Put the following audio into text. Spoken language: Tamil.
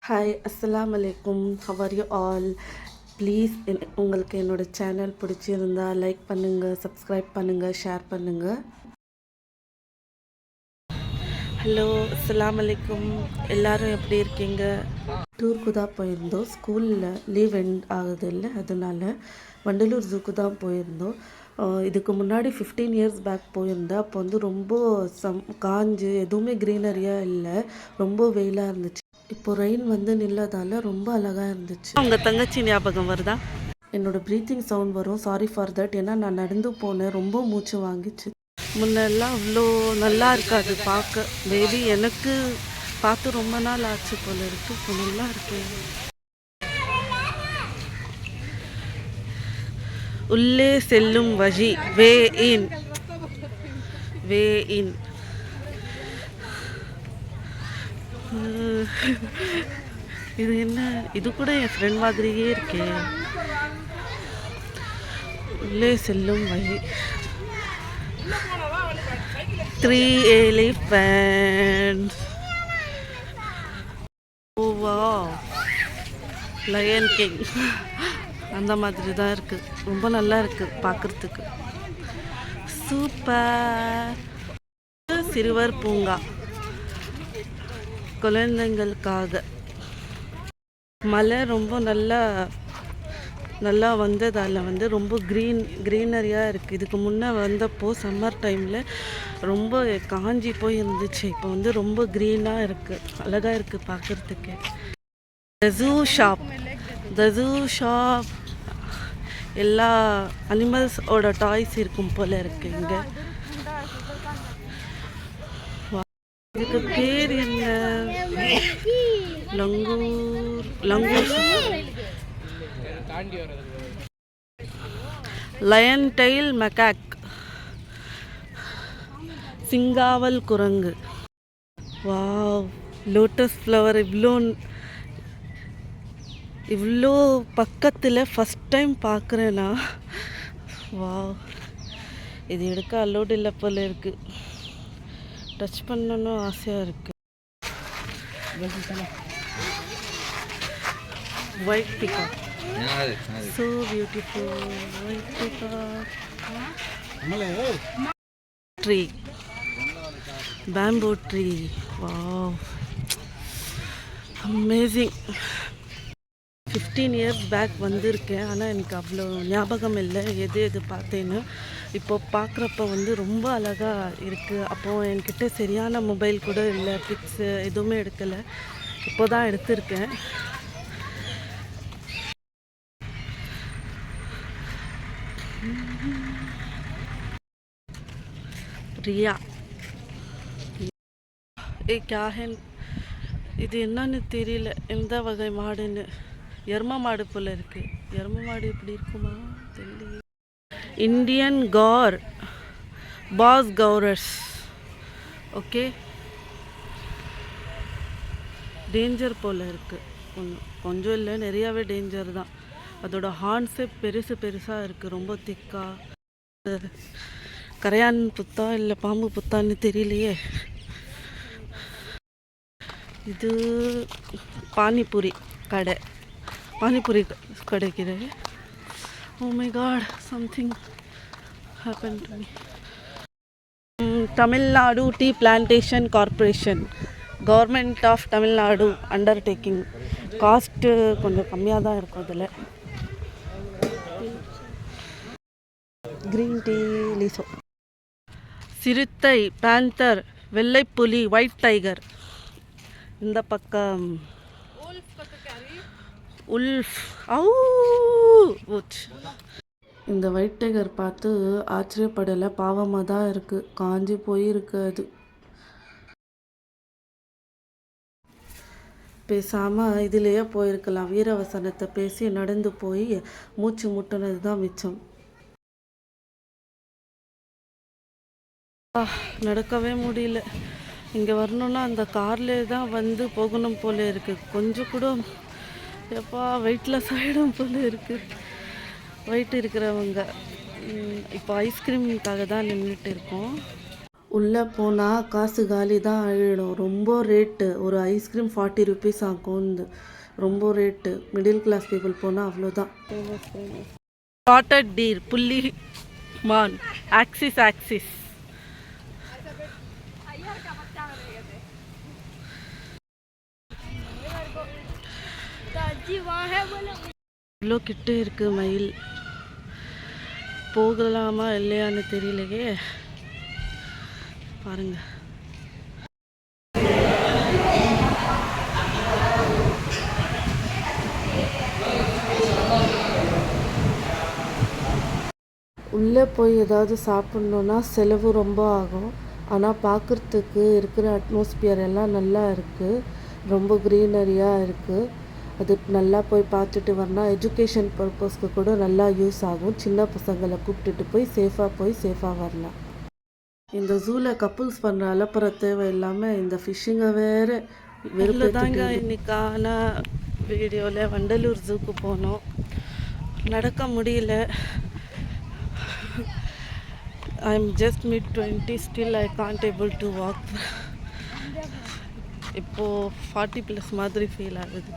ஹாய், அஸ்ஸலாமு அலைக்கும். How are you all? Please உங்களுக்கு என்னோடய சேனல் பிடிச்சிருந்தா லைக் பண்ணுங்கள், சப்ஸ்கிரைப் பண்ணுங்கள், ஷேர் பண்ணுங்கள். ஹலோ, அஸ்ஸலாமு அலைக்கும். எல்லோரும் எப்படி இருக்கீங்க? டூருக்கு தான் போயிருந்தோம். ஸ்கூலில் லீவ் எண்ட் ஆகுது இல்லை, அதனால வண்டலூர் ஜூக்கு தான் போயிருந்தோம். இதுக்கு முன்னாடி 15 இயர்ஸ் பேக் போயிருந்தேன். அப்போ வந்து ரொம்ப காஞ்சு எதுவுமே க்ரீனரியாக இல்லை, ரொம்ப வெயிலாக இருந்துச்சு. இப்போ ரெயின் வந்து நில்லதால் ரொம்ப அழகாக இருந்துச்சு. உங்கள் தங்கச்சி ஞாபகம் வருதா? என்னோடய ப்ரீத்திங் சவுண்ட் வரும், சாரி ஃபார் தட். ஏன்னா நான் நடந்து போனேன், ரொம்ப மூச்சு வாங்கிச்சு. முன்னெல்லாம் அவ்வளோ நல்லா இருக்காது பார்க்க. மேபி எனக்கு பார்த்து ரொம்ப நாள் ஆச்சு போல இருக்குது. இப்போ நல்லா இருக்கு. உள்ளே செல்லும் வழி, வே இன், வே இன். இது என்ன, இது கூட என் ஃப்ரெண்ட் மாதிரியே இருக்கே. உள்ளே செல்லும் வழி. 3 elephants. Oh wow, Lion King அந்த மாதிரி தான் இருக்குது. ரொம்ப நல்லா இருக்குது பார்க்குறதுக்கு. சூப்பர். சிறுவர் பூங்கா குழந்தைங்களுக்காக. மழை ரொம்ப நல்லா வந்ததால் வந்து ரொம்ப க்ரீனரியாக இருக்குது. இதுக்கு முன்னே வந்தப்போ சம்மர் டைமில் ரொம்ப காஞ்சி போய் இருந்துச்சு. இப்போ வந்து ரொம்ப க்ரீனாக இருக்குது, அழகாக இருக்குது பார்க்குறதுக்கு. த ஜூ ஷாப் எல்லா அனிமல்ஸோட டாய்ஸ் இருக்கும் போல் இருக்குது இங்கே. இதுக்கு பேர் என்ன? லங்கூர் லயன் டெயில் மெக்காக், சிங்காவல் குரங்கு. வாவ், லோட்டஸ் ஃப்ளவர் இவ்வளோ பக்கத்தில் ஃபஸ்ட் டைம் பார்க்குறேன்னா. வாவ், இது எடுக்க அலோடு இல்லை போல இருக்குது. டச் பண்ணணும் ஆசையாக இருக்குது. White peacock, so beautiful. White peacock. Tree, bamboo tree. Wow, amazing. 15 years back வந்திருக்கேன், ஆனால் எனக்கு அவ்வளோ ஞாபகம் இல்லை எது பார்த்தேன்னு. இப்போ பார்க்குறப்ப வந்து ரொம்ப அழகாக இருக்குது. அப்போது என்கிட்ட சரியான மொபைல் கூட இல்லை, பிக்ஸு எதுவுமே எடுக்கலை. இப்போ தான் எடுத்திருக்கேன். ரியா, கேஹன். இது என்னன்னு தெரியல, எந்த வகை மாடுன்னு. எரும மாடு போல் இருக்குது. எரும மாடு எப்படி இருக்குமா தெரியல. Indian gaur, Bos gaurus. Okay, danger போல் இருக்குது. கொஞ்சம் இல்லை, நிறையாவே டேஞ்சர் தான். அதோட ஹார்ன்ஸே பெருசாக இருக்குது, ரொம்ப திக்காக. கரையான் புத்தா இல்லை பாம்பு புத்தான்னு தெரியலையே. இது பானிபூரி கிடைக்கிறது. Oh my God, something happen to me. Tamil Nadu tea plantation corporation, government of Tamil Nadu undertaking. Cost கொஞ்சம் கம்மியாக தான் இருக்கும் அதில். க்ரீன் டீ லீசோ. சிறுத்தை, பேந்தர், வெள்ளைப்புலி, ஒயிட் டைகர். இந்த பக்கம் உல்ஃப். இந்த ஒயிட் டைகர் பார்த்து ஆச்சரியப்படலை, பாவமாக தான் இருக்குது, காஞ்சி போயிருக்கு. அது பேசாமல் இதிலேயே போயிருக்கலாம். வீரவசனத்தை பேசி நடந்து போய் மூச்சு முட்டினது தான் மிச்சம். நடக்கவே முடியல. இங்கே வரணுன்னா அந்த கார்லேயே தான் வந்து போகணும் போல இருக்குது. கொஞ்சம் கூட எப்பா வெயிட்லெஸ் ஆகிடும் போல இருக்குது. வெயிட் இருக்கிறவங்க இப்போ ஐஸ்கிரீமுக்காக தான் நின்றுட்டு இருக்கோம். உள்ளே போனால் காசு காலி தான் ஆகிடும். ரொம்ப ரேட்டு. ஒரு ஐஸ்கிரீம் 40 ருபீஸ் ஆகும். ரொம்ப ரேட்டு. மிடில் கிளாஸ் பீப்புள் போனால் அவ்வளோதான். ஸ்பாட்டட் டீர், புள்ளி மான், ஆக்சிஸ். இவ்வளோ கிட்ட இருக்கு மயில். போகலாமா இல்லையான்னு தெரியலையே. பாருங்க. உள்ளே போய் ஏதாவது சாப்பிட்ணுன்னா செலவு ரொம்ப ஆகும். ஆனால் பார்க்குறதுக்கு இருக்கிற அட்மாஸ்பியர் எல்லாம் நல்லா இருக்குது. ரொம்ப க்ரீனரியாக இருக்குது. அது நல்லா போய் பார்த்துட்டு வரணும். எஜுகேஷன் பர்பஸ்க்கு கூட நல்லா யூஸ் ஆகும். சின்ன பசங்களை கூப்பிட்டுட்டு போய் சேஃபாக வரலாம். இந்த ஜூவில் கப்புள்ஸ் பண்ணுற அலப்பற தேவை இல்லாமல் இந்த ஃபிஷ்ஷிங்கை வேறு வெறுப்பு தாங்க. இன்னைக்கான வீடியோவில் வண்டலூர் ஜூக்கு போனோம். நடக்க முடியல. I am just mid-20, still I can't able to walk. இப்போது 40+ மாதிரி ஃபீல் ஆகுது.